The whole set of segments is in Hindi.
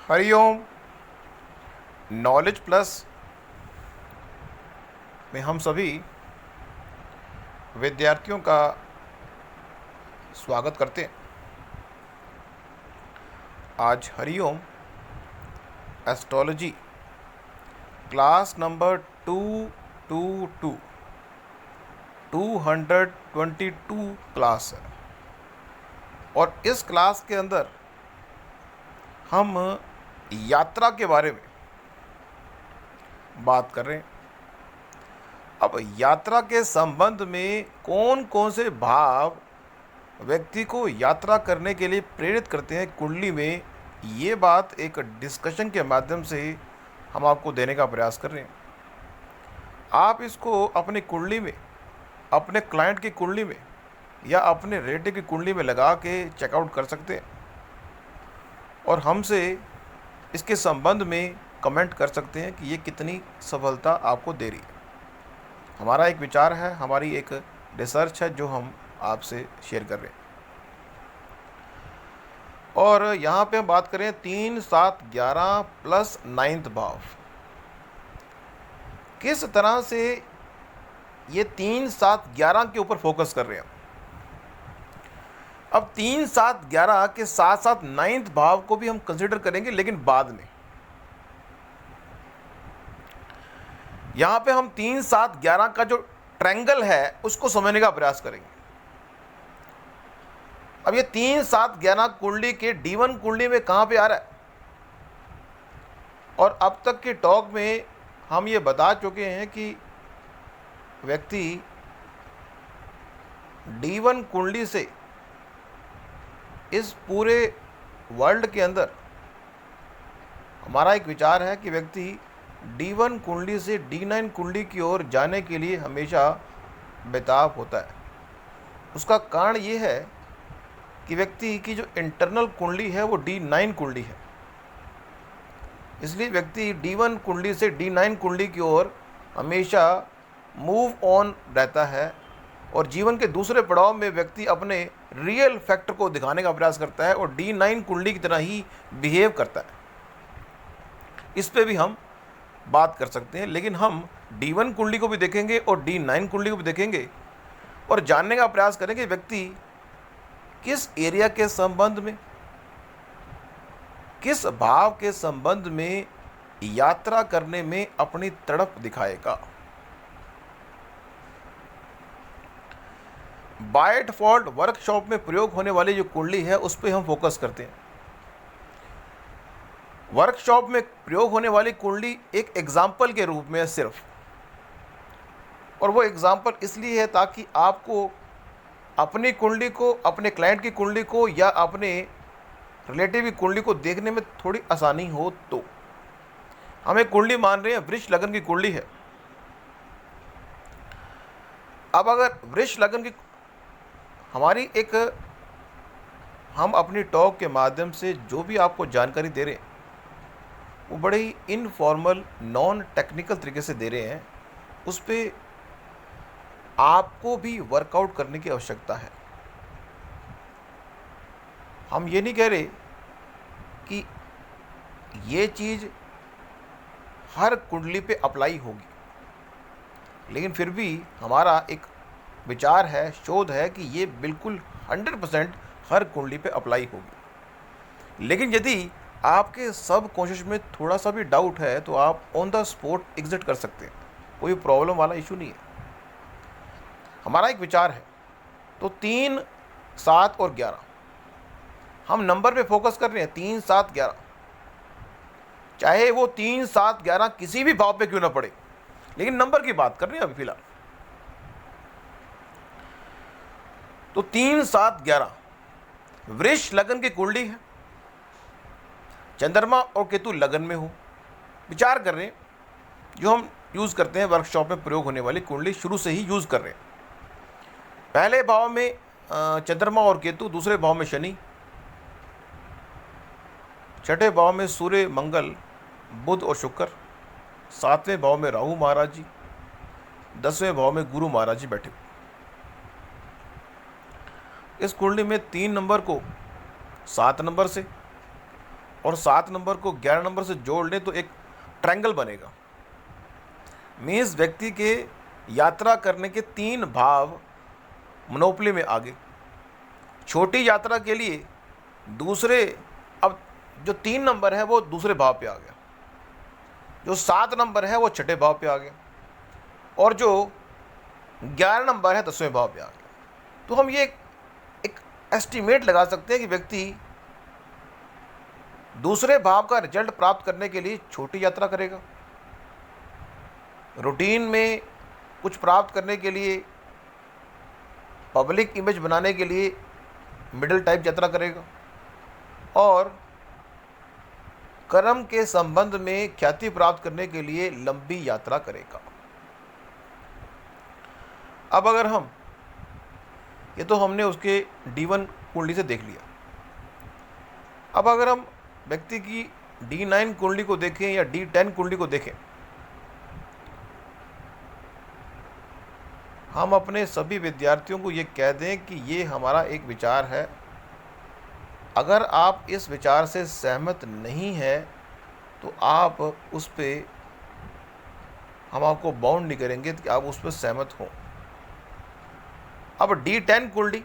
हरिओम। नॉलेज प्लस में हम सभी विद्यार्थियों का स्वागत करते हैं। आज Hariom astrology class number 222 222 class है और इस क्लास के अंदर हम यात्रा के बारे में बात कर रहे हैं। अब यात्रा के संबंध में कौन कौन से भाव व्यक्ति को यात्रा करने के लिए प्रेरित करते हैं कुंडली में, ये बात एक डिस्कशन के माध्यम से हम आपको देने का प्रयास कर रहे हैं। आप इसको अपनी कुंडली में, अपने क्लाइंट की कुंडली में या अपने रिलेटिव की कुंडली में लगा के चेकआउट कर सकते हैं और हमसे इसके संबंध में कमेंट कर सकते हैं कि ये कितनी सफलता आपको दे रही है। हमारा एक विचार है, हमारी एक रिसर्च है जो हम आपसे शेयर कर रहे हैं। और यहाँ पे हम बात करें 3, 7, 11 प्लस 9th भाव, किस तरह से ये 3, 7, 11 के ऊपर फोकस कर रहे हैं। अब 3, 7, 11 के साथ साथ 9th भाव को भी हम कंसिडर करेंगे, लेकिन बाद में। यहाँ पे हम 3, 7, 11 का जो ट्रायंगल है उसको समझने का प्रयास करेंगे। अब ये 3, 7, 11 कुंडली के D1 कुंडली में कहाँ पे आ रहा है, और अब तक के टॉक में हम ये बता चुके हैं कि व्यक्ति D1 कुंडली से इस पूरे वर्ल्ड के अंदर, हमारा एक विचार है कि व्यक्ति D1 कुंडली से D9 कुंडली की ओर जाने के लिए हमेशा बेताब होता है। उसका कारण ये है कि व्यक्ति की जो इंटरनल कुंडली है वो D9 कुंडली है। इसलिए व्यक्ति D1 कुंडली से D9 कुंडली की ओर हमेशा मूव ऑन रहता है और जीवन के दूसरे पड़ाव में व्यक्ति अपने रियल फैक्टर को दिखाने का प्रयास करता है और D9 कुंडली की तरह ही बिहेव करता है। इस पे भी हम बात कर सकते हैं, लेकिन हम D1 कुंडली को भी देखेंगे और D9 कुंडली को भी देखेंगे और जानने का प्रयास करेंगे व्यक्ति किस एरिया के संबंध में, किस भाव के संबंध में यात्रा करने में अपनी तड़प दिखाएगा। बाय डिफॉल्ट वर्कशॉप में प्रयोग होने वाली जो कुंडली है उस पर हम फोकस करते हैं। वर्कशॉप में प्रयोग होने वाली कुंडली एक एग्जाम्पल के रूप में है सिर्फ, और वो एग्जाम्पल इसलिए है ताकि आपको अपनी कुंडली को, अपने क्लाइंट की कुंडली को या अपने रिलेटिव की कुंडली को देखने में थोड़ी आसानी हो। तो हम एक कुंडली मान रहे हैं, वृष लगन की कुंडली है। अब अगर वृष लगन की हमारी एक, हम अपनी टॉक के माध्यम से जो भी आपको जानकारी दे रहे हैं वो बड़े ही इनफॉर्मल, नॉन टेक्निकल तरीके से दे रहे हैं। उस पर आपको भी वर्कआउट करने की आवश्यकता है। हम ये नहीं कह रहे कि ये चीज़ हर कुंडली पे अप्लाई होगी, लेकिन फिर भी हमारा एक विचार है, शोध है कि ये बिल्कुल 100% हर कुंडली पे अप्लाई होगी। लेकिन यदि आपके सब कॉन्शियस में थोड़ा सा भी डाउट है तो आप ऑन द स्पॉट एग्जिट कर सकते हैं, कोई प्रॉब्लम वाला इशू नहीं है। हमारा एक विचार है। तो 3, 7 और 11 हम नंबर पे फोकस कर रहे हैं। 3, 7, 11, चाहे वो 3, 7, 11 किसी भी भाव पे क्यों ना पड़े, लेकिन नंबर की बात कर रहे हैं अभी फिलहाल। तो 3, 7, 11 वृष लगन की कुंडली है, चंद्रमा और केतु लगन में हो। विचार कर रहे हैं, जो हम यूज़ करते हैं वर्कशॉप में प्रयोग होने वाली कुंडली शुरू से ही यूज़ कर रहे हैं। पहले भाव में चंद्रमा और केतु, दूसरे भाव में शनि, छठे भाव में सूर्य, मंगल, बुध और शुक्र, 7वें भाव में राहु महाराज जी, 10वें भाव में गुरु महाराज जी बैठे। इस कुंडली में 3 नंबर को 7 नंबर से और 7 नंबर को 11 नंबर से जोड़ लें तो एक ट्रायंगल बनेगा। मीन्स व्यक्ति के यात्रा करने के 3 भाव मोनोपोली में आ गए। छोटी यात्रा के लिए दूसरे, अब जो 3 नंबर है वो दूसरे भाव पे आ गया, जो 7 नंबर है वो छठे भाव पे आ गया, और जो 11 नंबर है 10वें भाव पे आ गया। तो हम ये एक एस्टीमेट लगा सकते हैं कि व्यक्ति दूसरे भाव का रिजल्ट प्राप्त करने के लिए छोटी यात्रा करेगा, रूटीन में कुछ प्राप्त करने के लिए, पब्लिक इमेज बनाने के लिए मिडिल टाइप यात्रा करेगा, और कर्म के संबंध में ख्याति प्राप्त करने के लिए लंबी यात्रा करेगा। अब अगर हम, ये तो हमने उसके D1 कुंडली से देख लिया, अब अगर हम व्यक्ति की D9 कुंडली को देखें या D10 कुंडली को देखें, हम अपने सभी विद्यार्थियों को ये कह दें कि ये हमारा एक विचार है। अगर आप इस विचार से सहमत नहीं है तो आप उस पे, हम आपको बाउंड नहीं करेंगे कि आप उस पर सहमत हों। अब D10 कुंडली,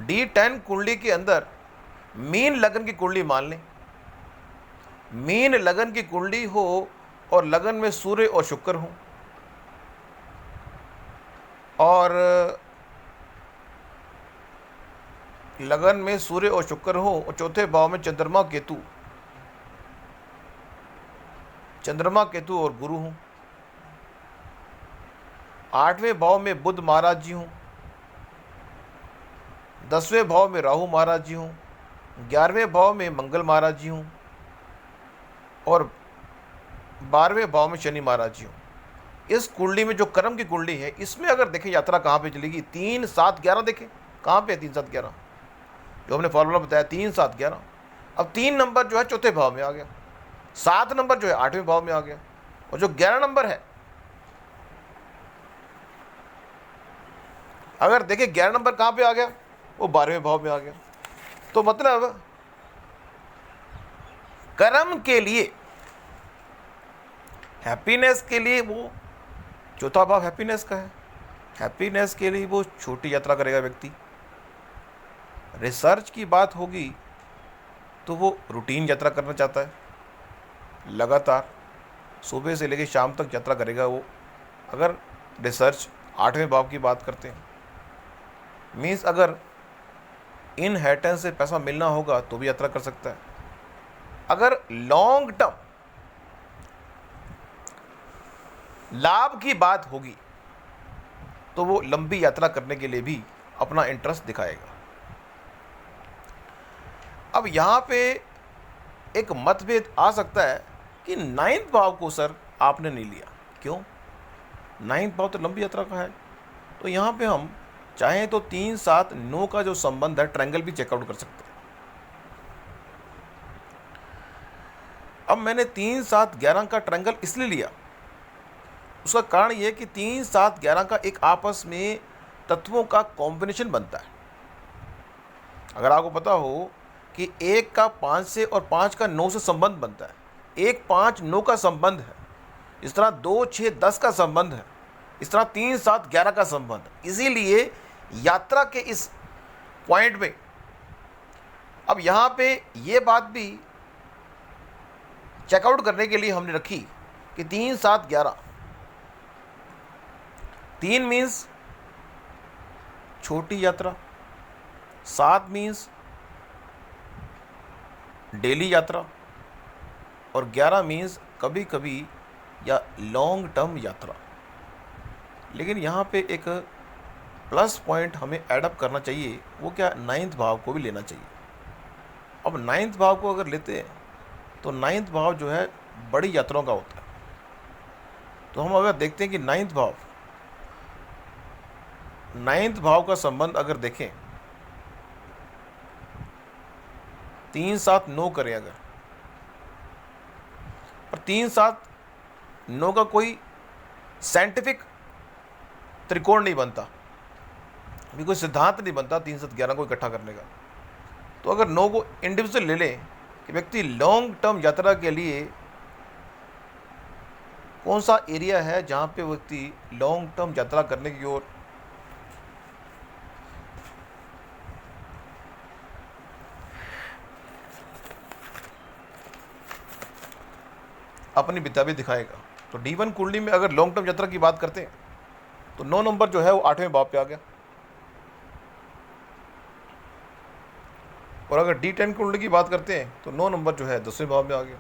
D10 कुंडली के अंदर मीन लगन की कुंडली मान लें। मीन लगन की कुंडली हो और लगन में सूर्य और शुक्र हो, और लगन में सूर्य और शुक्र हो, और चौथे भाव में चंद्रमा केतु और गुरु हों, 8वें भाव में बुध महाराज जी हों, 10वें भाव में राहु महाराज जी हों, 11वें भाव में मंगल महाराज जी हों, और 12वें भाव में शनि महाराज जी हों। इस कुंडली में जो कर्म की कुंडली है, इसमें अगर देखें यात्रा कहाँ पे चलेगी, 3, 7, 11 देखें कहाँ पे है 3, 7, 11, जो हमने फॉर्मूला बताया 3, 7, 11। अब 3 नंबर जो है चौथे भाव में आ गया, 7 नंबर जो है 8वें भाव में आ गया, और जो 11 नंबर है, अगर देखें 11 नंबर कहाँ पे आ गया, वो 12वें भाव में आ गया। तो मतलब कर्म के लिए, हैप्पीनेस के लिए वो चौथा भाव हैप्पीनेस का है, हैप्पीनेस के लिए वो छोटी यात्रा करेगा व्यक्ति। रिसर्च की बात होगी तो वो रूटीन यात्रा करना चाहता है, लगातार सुबह से लेकर शाम तक यात्रा करेगा वो। अगर रिसर्च 8वें भाव की बात करते हैं, मीन्स अगर इनहेरिटेंस से पैसा मिलना होगा तो भी यात्रा कर सकता है। अगर लॉन्ग टर्म लाभ की बात होगी तो वो लंबी यात्रा करने के लिए भी अपना इंटरेस्ट दिखाएगा। अब यहाँ पे एक मतभेद आ सकता है कि 9th भाव को सर आपने नहीं लिया, क्यों? 9th भाव तो लंबी यात्रा का है। तो यहाँ पे हम चाहें तो 3, 7, 9 का जो संबंध है ट्रायंगल भी चेकआउट कर सकते हैं। अब मैंने 3, 7, 11 का ट्रायंगल इसलिए लिया, उसका कारण यह कि 3, 7, 11 का एक आपस में तत्वों का कॉम्बिनेशन बनता है। अगर आपको पता हो कि 1 का 5 से और 5 का 9 से संबंध बनता है, 1, 5, 9 का संबंध है, इस तरह 2, 6, 10 का संबंध है, इस तरह 3, 7, 11 का संबंध। इसीलिए यात्रा के इस पॉइंट में अब यहाँ पे ये बात भी चेकआउट करने के लिए हमने रखी कि 3, 7, 11, 3 मीन्स छोटी यात्रा, 7 मीन्स डेली यात्रा, और 11 मीन्स कभी कभी या लॉन्ग टर्म यात्रा। लेकिन यहाँ पे एक प्लस पॉइंट हमें ऐडअप करना चाहिए, वो क्या, 9th भाव को भी लेना चाहिए। अब 9th भाव को अगर लेते हैं तो 9th भाव जो है बड़ी यात्राओं का होता है। तो हम अगर देखते हैं कि 9th भाव का संबंध अगर देखें, 3, 7, 9 करें अगर, और 3, 7, 9 का कोई साइंटिफिक त्रिकोण नहीं बनता, अभी कोई सिद्धांत नहीं बनता 3, 7, 11 को इकट्ठा करने का। तो अगर 9 को इंडिविजुअल ले लें कि व्यक्ति लॉन्ग टर्म यात्रा के लिए कौन सा एरिया है जहाँ पे व्यक्ति लॉन्ग टर्म यात्रा करने की ओर अपनी विद्या भी दिखाएगा। तो D1 कुंडली में अगर लॉन्ग टर्म यात्रा की बात करते हैं तो 9 नंबर जो है वो 8वें भाव पे आ गया। और अगर D10 कुंडली की बात करते हैं तो 9 नंबर जो है 10वें भाव में आ गया।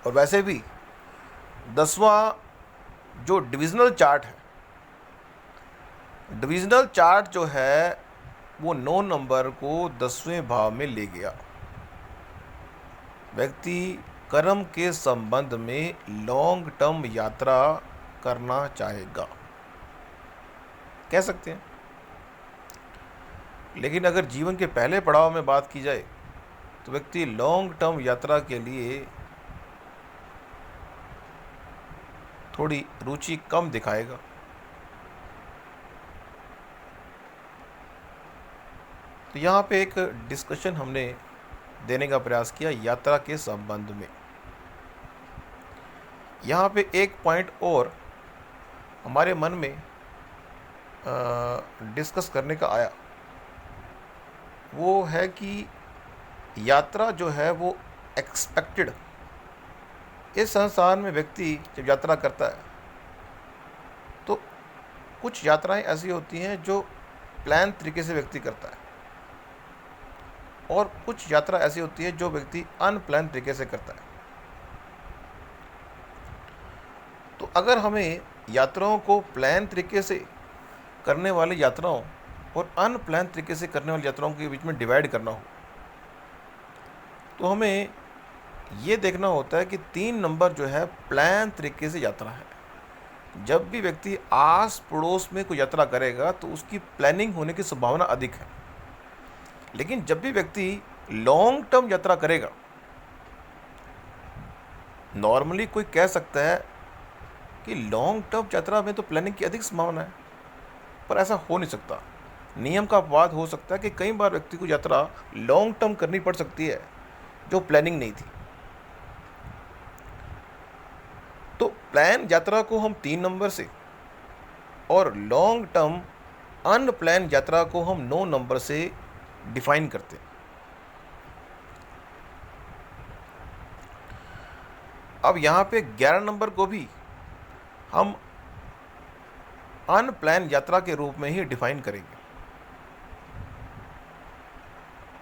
और वैसे भी 10वां जो डिविजनल चार्ट है, डिविजनल चार्ट जो है वो 9 नंबर को 10वें भाव में ले गया। व्यक्ति कर्म के संबंध में लॉन्ग टर्म यात्रा करना चाहेगा, कह सकते हैं। लेकिन अगर जीवन के पहले पड़ाव में बात की जाए तो व्यक्ति लॉन्ग टर्म यात्रा के लिए थोड़ी रुचि कम दिखाएगा। तो यहाँ पे एक डिस्कशन हमने देने का प्रयास किया यात्रा के संबंध में। यहाँ पे एक पॉइंट और हमारे मन में डिस्कस करने का आया, वो है कि यात्रा जो है वो एक्सपेक्टेड। इस संसार में व्यक्ति जब यात्रा करता है तो कुछ यात्राएं ऐसी होती हैं जो प्लान तरीके से व्यक्ति करता है, और कुछ यात्रा ऐसी होती है जो व्यक्ति अनप्लान तरीके से करता है। तो अगर हमें यात्राओं को प्लान तरीके से करने वाली यात्राओं और अनप्लान तरीके से करने वाली यात्राओं के बीच में डिवाइड करना हो तो हमें ये देखना होता है कि 3 नंबर जो है प्लान तरीके से यात्रा है। जब भी व्यक्ति आस पड़ोस में कोई यात्रा करेगा तो उसकी प्लानिंग होने की संभावना अधिक है। लेकिन जब भी व्यक्ति लॉन्ग टर्म यात्रा करेगा, नॉर्मली कोई कह सकता है कि लॉन्ग टर्म यात्रा में तो प्लानिंग की अधिक संभावना है, पर ऐसा हो नहीं सकता। नियम का अपवाद हो सकता है कि कई बार व्यक्ति को यात्रा लॉन्ग टर्म करनी पड़ सकती है जो प्लानिंग नहीं थी। तो प्लान यात्रा को हम 3 नंबर से और लॉन्ग टर्म अनप्लान यात्रा को हम 9 नंबर से डिफाइन करते हैं। अब यहाँ पे 11 नंबर को भी हम अनप्लान यात्रा के रूप में ही डिफाइन करेंगे।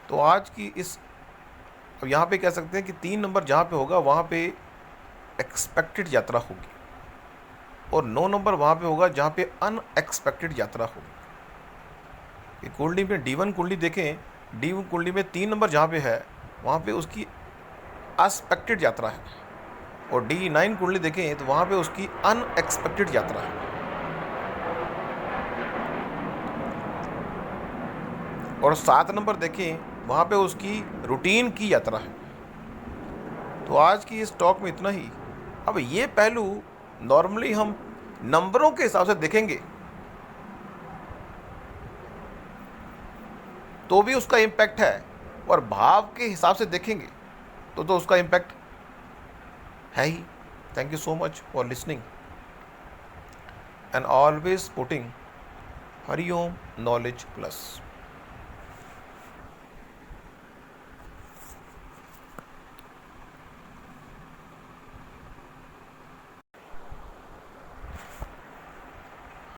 तो आज की इस, अब यहाँ पे कह सकते हैं कि 3 नंबर जहाँ पे होगा वहाँ पे एक्सपेक्टेड यात्रा होगी, और 9 नंबर वहाँ पे होगा जहाँ पे अनएक्सपेक्टेड यात्रा होगी। कुंडली में D1 कुंडली देखें, D1 कुंडली में 3 नंबर जहाँ पे है वहाँ पे उसकी एक्सपेक्टेड यात्रा है, और D9 कुंडली देखें तो वहाँ पे उसकी अनएक्सपेक्टेड यात्रा है। और 7 नंबर देखें वहाँ पे उसकी रूटीन की यात्रा है। तो आज की इस टॉक में इतना ही। अब ये पहलू नॉर्मली हम नंबरों के हिसाब से देखेंगे तो भी उसका इम्पैक्ट है, और भाव के हिसाब से देखेंगे तो उसका इम्पैक्ट है ही। Thank you so much for listening and always putting Hariom Knowledge plus.